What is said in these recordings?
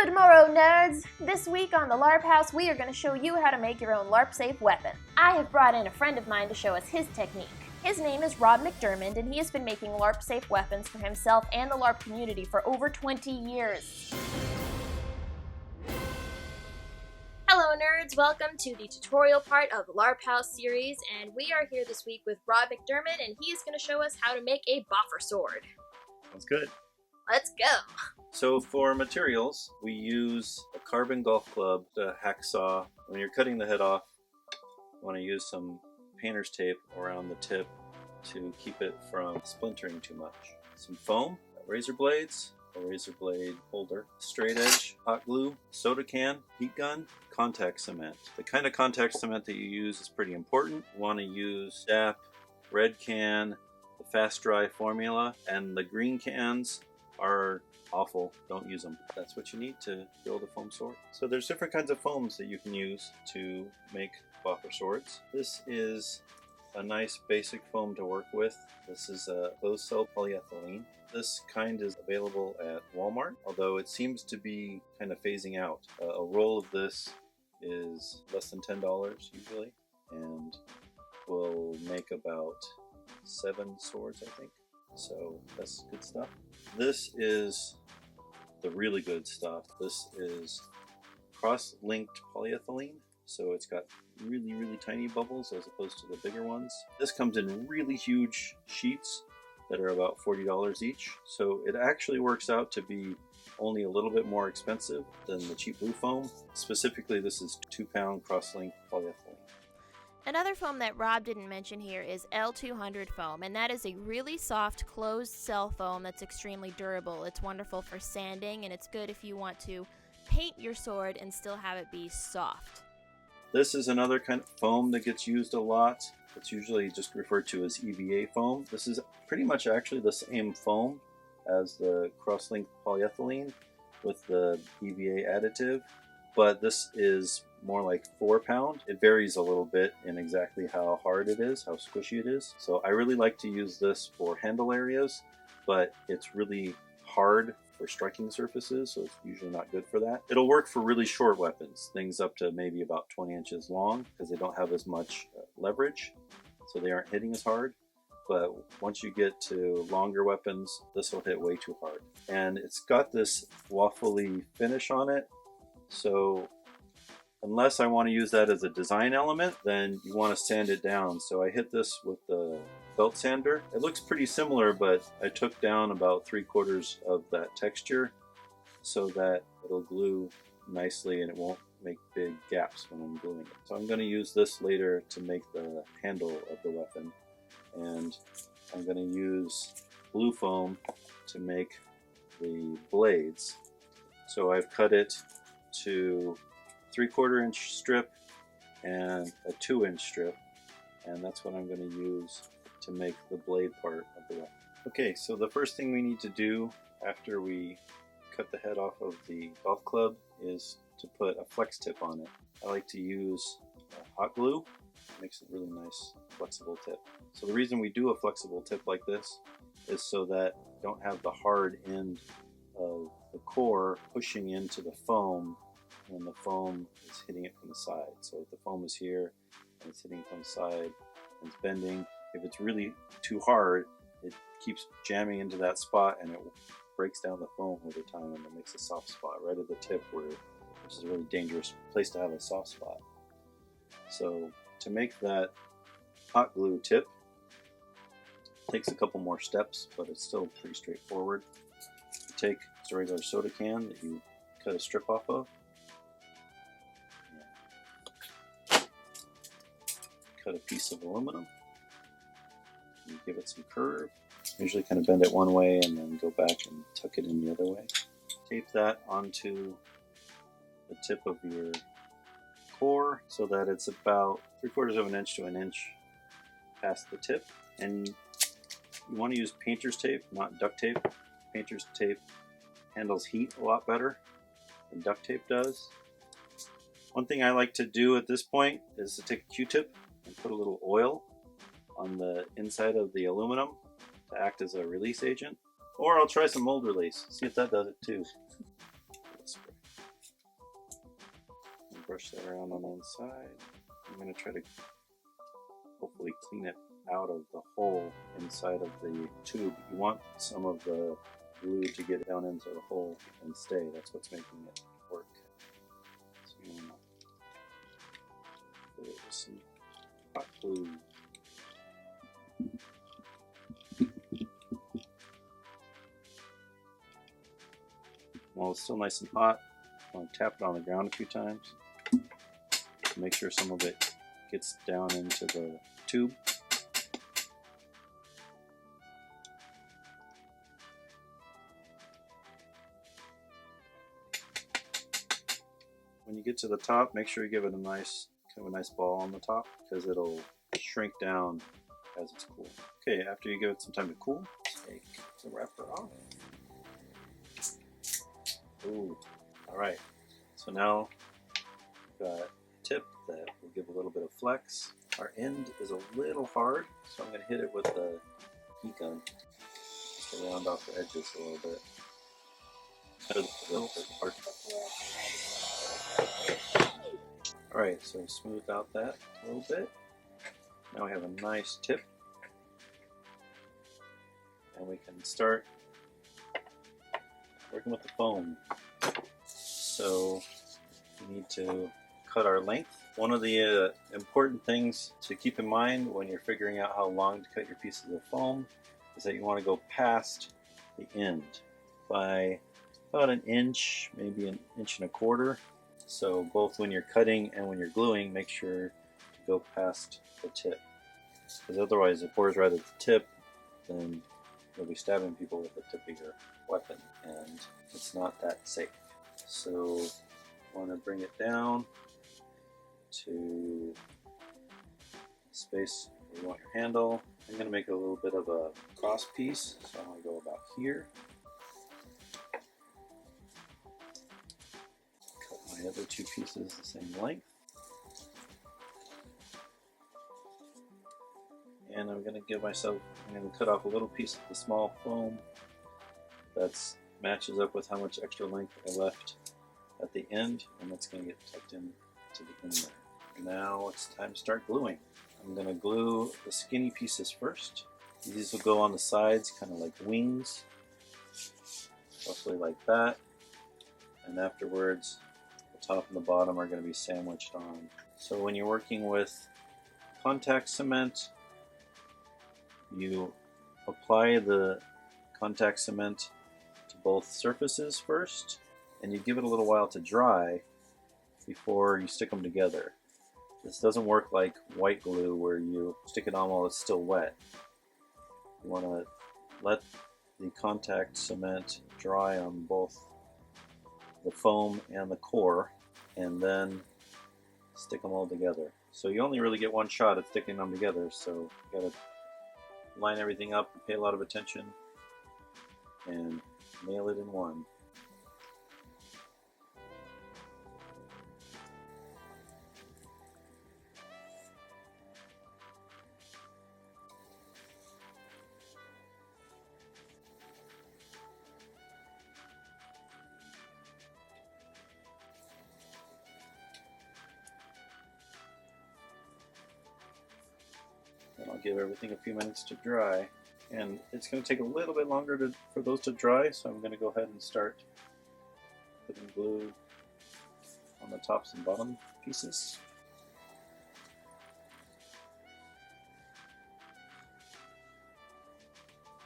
Good morrow, nerds! This week on the LarpHouse, we are going to show you how to make your own LarpSafe weapon. I have brought in a friend of mine to show us his technique. His name is Rob McDermott, and he has been making LarpSafe weapons for himself and the LARP community for over 20 years. Hello, nerds! Welcome to the tutorial part of the LarpHouse series, and we are here this week with Rob McDermott, and he is going to show us how to make a boffer sword. Sounds good. Let's go! So for materials, we use a carbon golf club, a hacksaw. When you're cutting the head off, you want to use some painter's tape around the tip to keep it from splintering too much. Some foam, razor blades, a razor blade holder, straight edge, hot glue, soda can, heat gun, contact cement. The kind of contact cement that you use is pretty important. You want to use DAP, red can, the fast dry formula, and the green cans are awful. Don't use them. That's what you need to build a foam sword. So there's different kinds of foams that you can use to make boffer swords. This is a nice basic foam to work with. This is a closed cell polyethylene. This kind is available at Walmart, although it seems to be kind of phasing out. A roll of this is less than $10 usually, and will make about 7 swords, I think. So that's good stuff. This is the really good stuff. This is cross-linked polyethylene, so it's got really, really tiny bubbles as opposed to the bigger ones. This comes in really huge sheets that are about $40 each, so it actually works out to be only a little bit more expensive than the cheap blue foam. Specifically, this is 2-pound cross-linked polyethylene. Another foam that Rob didn't mention here is L200 foam, and that is a really soft closed cell foam that's extremely durable. It's wonderful for sanding, and it's good if you want to paint your sword and still have it be soft. This is another kind of foam that gets used a lot. It's usually just referred to as EVA foam. This is pretty much actually the same foam as the cross-linked polyethylene with the EVA additive, but this is more like 4-pound. It varies a little bit in exactly how hard it is, how squishy it is. So I really like to use this for handle areas, but it's really hard for striking surfaces, so it's usually not good for that. It'll work for really short weapons, things up to maybe about 20 inches long, because they don't have as much leverage, so they aren't hitting as hard. But once you get to longer weapons, this will hit way too hard. And it's got this waffly finish on it, so unless I want to use that as a design element, then you want to sand it down. So I hit this with the belt sander. It looks pretty similar, but I took down about 3/4 of that texture so that it'll glue nicely and it won't make big gaps when I'm gluing it. So I'm going to use this later to make the handle of the weapon. And I'm going to use blue foam to make the blades. So I've cut it to 3/4 inch strip and a 2-inch strip, and that's what I'm going to use to make the blade part of the weapon. Okay, so the first thing we need to do after we cut the head off of the golf club is to put a flex tip on it. I like to use hot glue. It makes a really nice flexible tip. So the reason we do a flexible tip like this is so that you don't have the hard end of the core pushing into the foam when the foam is hitting it from the side. So if the foam is here and it's hitting from the side and it's bending, if it's really too hard, it keeps jamming into that spot and it breaks down the foam over time and it makes a soft spot right at the tip, which is a really dangerous place to have a soft spot. So to make that hot glue tip, it takes a couple more steps, but it's still pretty straightforward. You take a regular soda can that you cut a strip off of, cut a piece of aluminum, and give it some curve. Usually kind of bend it one way and then go back and tuck it in the other way. Tape that onto the tip of your core so that it's about 3/4 of an inch to an inch past the tip. And you want to use painter's tape, not duct tape. Painter's tape handles heat a lot better than duct tape does. One thing I like to do at this point is to take a Q-tip and put a little oil on the inside of the aluminum to act as a release agent. Or I'll try some mold release, see if that does it too. brush that around on the inside. I'm going to try to hopefully clean it out of the hole inside of the tube. You want some of the glue to get down into the hole and stay. That's what's making it work. So you want to put some hot glue. While it's still nice and hot, I want to tap it on the ground a few times to make sure some of it gets down into the tube. When you get to the top, make sure you give it a nice ball on the top, because it'll shrink down as it's cool. Okay, after you give it some time to cool, take the wrapper off. Ooh, all right. So now we've got a tip that will give a little bit of flex. Our end is a little hard, so I'm going to hit it with the heat gun just to round off the edges a little bit. Alright, so smooth out that a little bit. Now we have a nice tip. And we can start working with the foam. So we need to cut our length. One of the important things to keep in mind when you're figuring out how long to cut your pieces of foam is that you want to go past the end by about an inch, maybe an inch and a quarter. So both when you're cutting and when you're gluing, make sure to go past the tip. Because otherwise, if it bores right at the tip, then you'll be stabbing people with the tip of your weapon, and it's not that safe. So you want to bring it down to the space where you want your handle. I'm going to make a little bit of a cross piece, so I'm going to go about here. The other two pieces the same length, and I'm going to cut off a little piece of the small foam that matches up with how much extra length I left at the end, and that's going to get tucked in to the end there. Now it's time to start gluing. I'm going to glue the skinny pieces first. These will go on the sides, kind of like wings, roughly like that, and afterwards top and the bottom are going to be sandwiched on. So when you're working with contact cement, you apply the contact cement to both surfaces first, and you give it a little while to dry before you stick them together. This doesn't work like white glue where you stick it on while it's still wet. You want to let the contact cement dry on both the foam and the core, and then stick them all together. So you only really get one shot at sticking them together, so you gotta line everything up, pay a lot of attention, and nail it in one. And I'll give everything a few minutes to dry. And it's going to take a little bit longer for those to dry, so I'm going to go ahead and start putting glue on the tops and bottom pieces.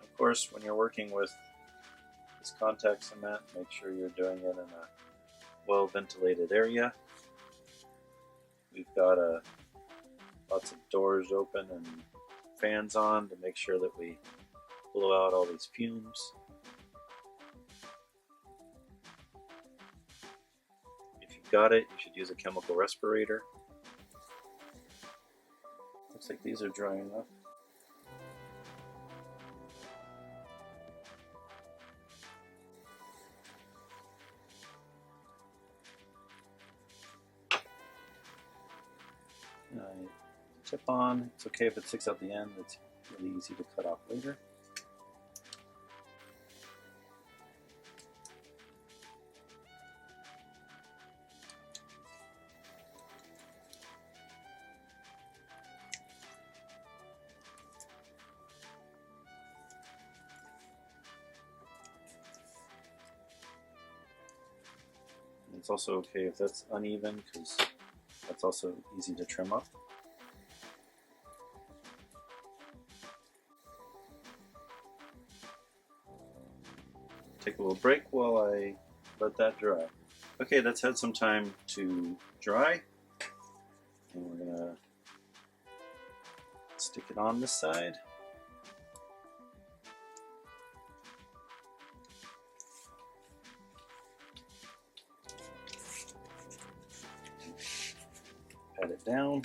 Of course, when you're working with this contact cement, make sure you're doing it in a well-ventilated area. We've got lots of doors open and fans on to make sure that we blow out all these fumes. If you've got it, you should use a chemical respirator. Looks like these are dry enough. Tip on. It's okay if it sticks out the end. It's really easy to cut off later. It's also okay if that's uneven, because that's also easy to trim up. Take a little break while I let that dry. Okay, that's had some time to dry, and we're gonna stick it on this side. Pat it down.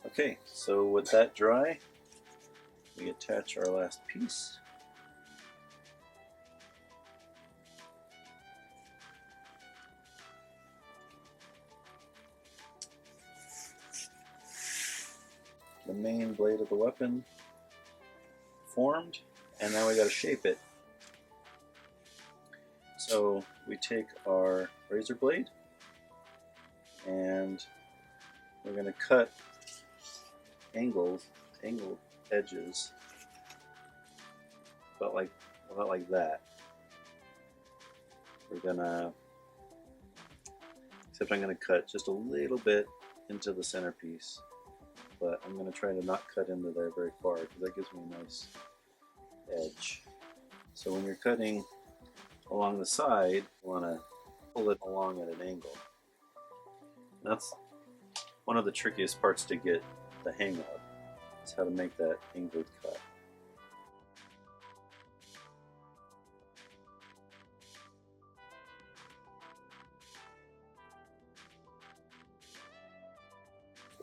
Okay, so with that dry, we attach our last piece. The main blade of the weapon formed, and now we got to shape it. So we take our razor blade and we're going to cut angled edges about like that. We're gonna, except I'm going to cut just a little bit into the centerpiece, but I'm going to try to not cut into there very far because that gives me a nice edge. So when you're cutting along the side, you want to pull it along at an angle. That's one of the trickiest parts to get the hang of, is how to make that angled cut.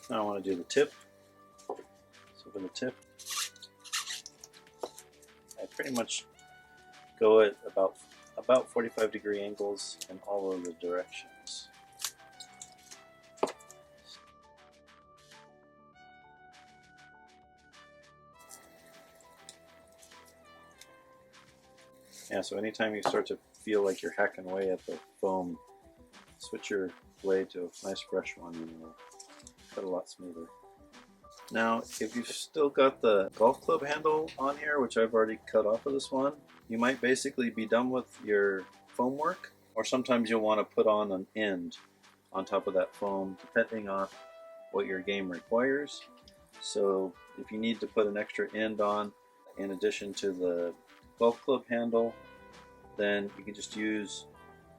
Now I want to do the tip. So for the tip, I pretty much go at about 45-degree angles in all of the directions. Yeah, so anytime you start to feel like you're hacking away at the foam, switch your blade to a nice fresh one and it'll cut a lot smoother. Now, if you've still got the golf club handle on here, which I've already cut off of this one, you might basically be done with your foam work, or sometimes you'll want to put on an end on top of that foam, depending on what your game requires. So if you need to put an extra end on in addition to the golf club handle, then you can just use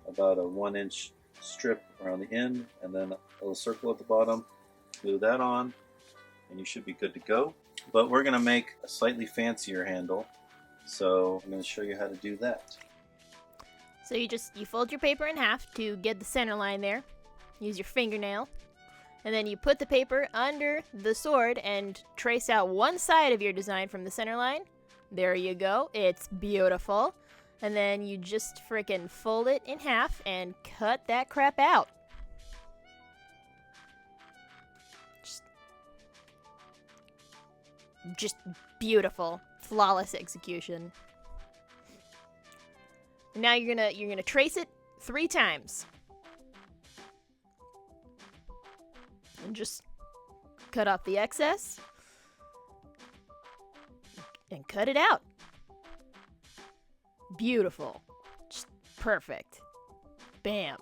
about a 1-inch strip around the end and then a little circle at the bottom, glue that on, and you should be good to go. But we're going to make a slightly fancier handle, so I'm going to show you how to do that. So you fold your paper in half to get the center line there. Use your fingernail. And then you put the paper under the sword and trace out one side of your design from the center line. There you go. It's beautiful. And then you just frickin' fold it in half and cut that crap out. Just beautiful. Flawless execution. Now you're gonna trace it 3 times. And just cut off the excess. And cut it out. Beautiful. Just perfect. Bam.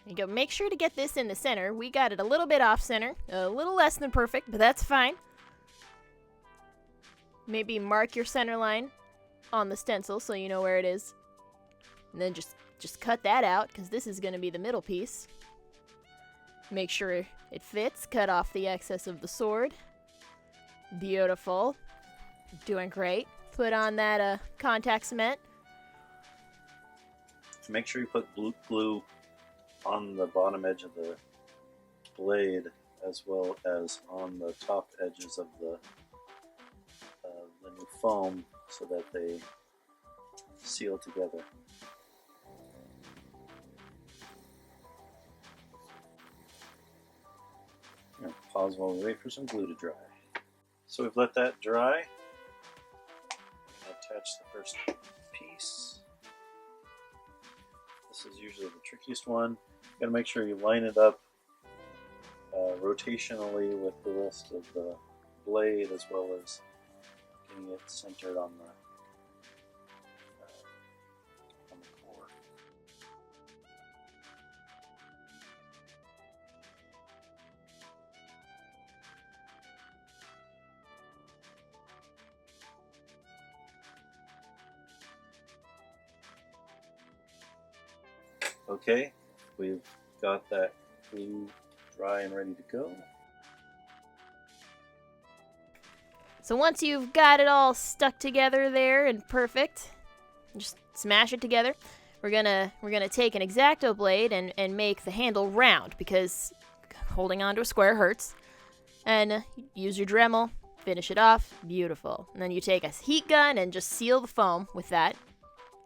You go. Make sure to get this in the center. We got it a little bit off center, a little less than perfect, but that's fine. Maybe mark your center line on the stencil so you know where it is. And then just cut that out, because this is going to be the middle piece. Make sure it fits. Cut off the excess of the sword. Beautiful. Doing great. Put on that contact cement. Make sure you put glue on the bottom edge of the blade as well as on the top edges of the new foam so that they seal together. I'm going to pause while we wait for some glue to dry. So we've let that dry. Attach the first piece. This is usually the trickiest one. You got to make sure you line it up rotationally with the rest of the blade, as well as getting it centered on the core. Okay, we've got that glue dry and ready to go. So once you've got it all stuck together there and perfect, just smash it together. We're gonna take an X-Acto blade and make the handle round, because holding onto a square hurts. And use your Dremel, finish it off, beautiful. And then you take a heat gun and just seal the foam with that.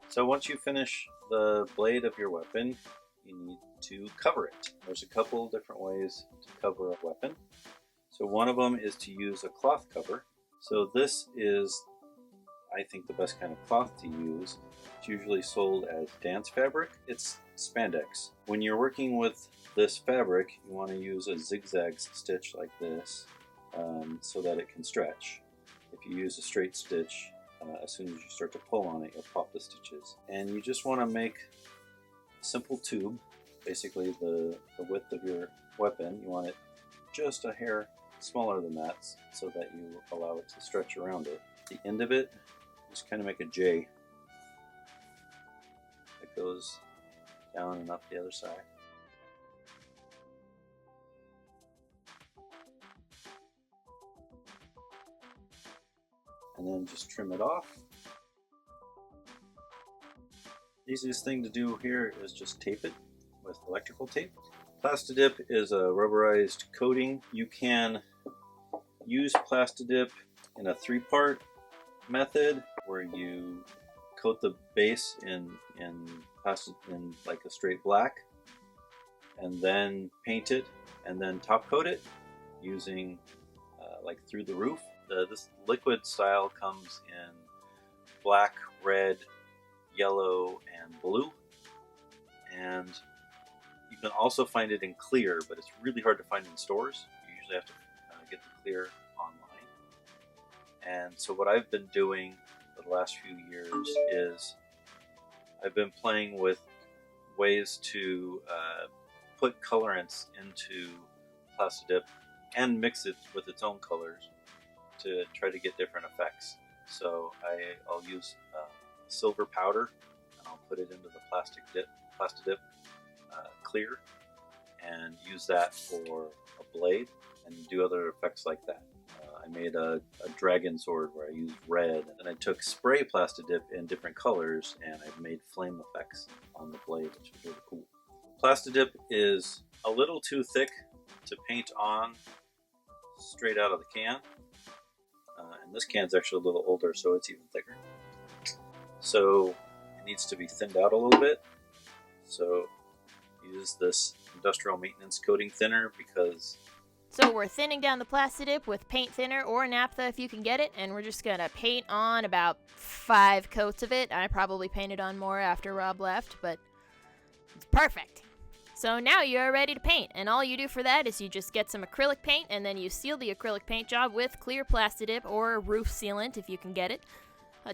So once you finish the blade of your weapon, you need to cover it. There's a couple different ways to cover a weapon. So one of them is to use a cloth cover. So this is, I think, the best kind of cloth to use. It's usually sold as dance fabric. It's spandex. When you're working with this fabric, you want to use a zigzag stitch like this so that it can stretch. If you use a straight stitch, as soon as you start to pull on it, you'll pop the stitches. And you just want to make a simple tube, basically the width of your weapon. You want it just a hair smaller than that so that you allow it to stretch around it. The end of it, just kind of make a J that goes down and up the other side. And then just trim it off. Easiest thing to do here is just tape it with electrical tape. Plastidip is a rubberized coating. You can use Plastidip in a 3-part method where you coat the base in like a straight black, and then paint it, and then top coat it using like through the roof. This liquid style comes in black, red, yellow, and blue. And you can also find it in clear, but it's really hard to find in stores. You usually have to get the clear online. And so what I've been doing for the last few years is I've been playing with ways to put colorants into Plastidip and mix it with its own colors to try to get different effects. So I'll use silver powder, and I'll put it into the Plastidip clear, and use that for a blade and do other effects like that. I made a dragon sword where I used red, and I took spray Plastidip in different colors, and I made flame effects on the blade, which is really cool. Plastidip is a little too thick to paint on straight out of the can. And this can's actually a little older, so it's even thicker. So it needs to be thinned out a little bit. So use this industrial maintenance coating thinner because... So we're thinning down the Plastidip with paint thinner or naphtha if you can get it, and we're just going to paint on about 5 coats of it. I probably painted on more after Rob left, but it's perfect. So now you're ready to paint, and all you do for that is you just get some acrylic paint, and then you seal the acrylic paint job with clear Plastidip or roof sealant if you can get it.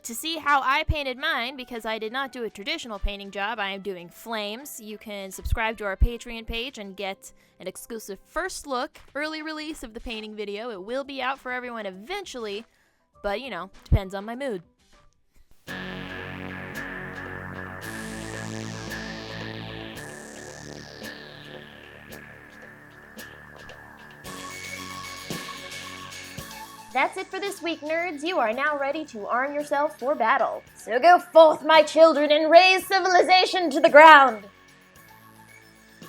To see how I painted mine, because I did not do a traditional painting job, I am doing flames. You can subscribe to our Patreon page and get an exclusive first look, early release of the painting video. It will be out for everyone eventually, but you know, depends on my mood. That's it for this week, nerds. You are now ready to arm yourself for battle. So go forth, my children, and raise civilization to the ground.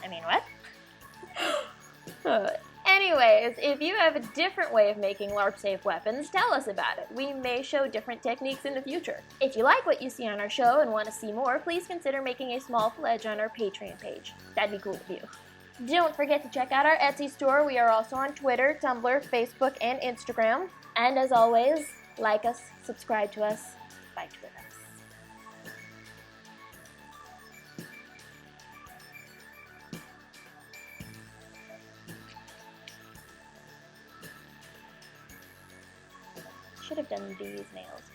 I mean, what? Anyways, if you have a different way of making LarpSafe weapons, tell us about it. We may show different techniques in the future. If you like what you see on our show and want to see more, please consider making a small pledge on our Patreon page. That'd be cool of you. Don't forget to check out our Etsy store. We are also on Twitter, Tumblr, Facebook, and Instagram. And as always, like us, subscribe to us, fight with us. should have done these nails.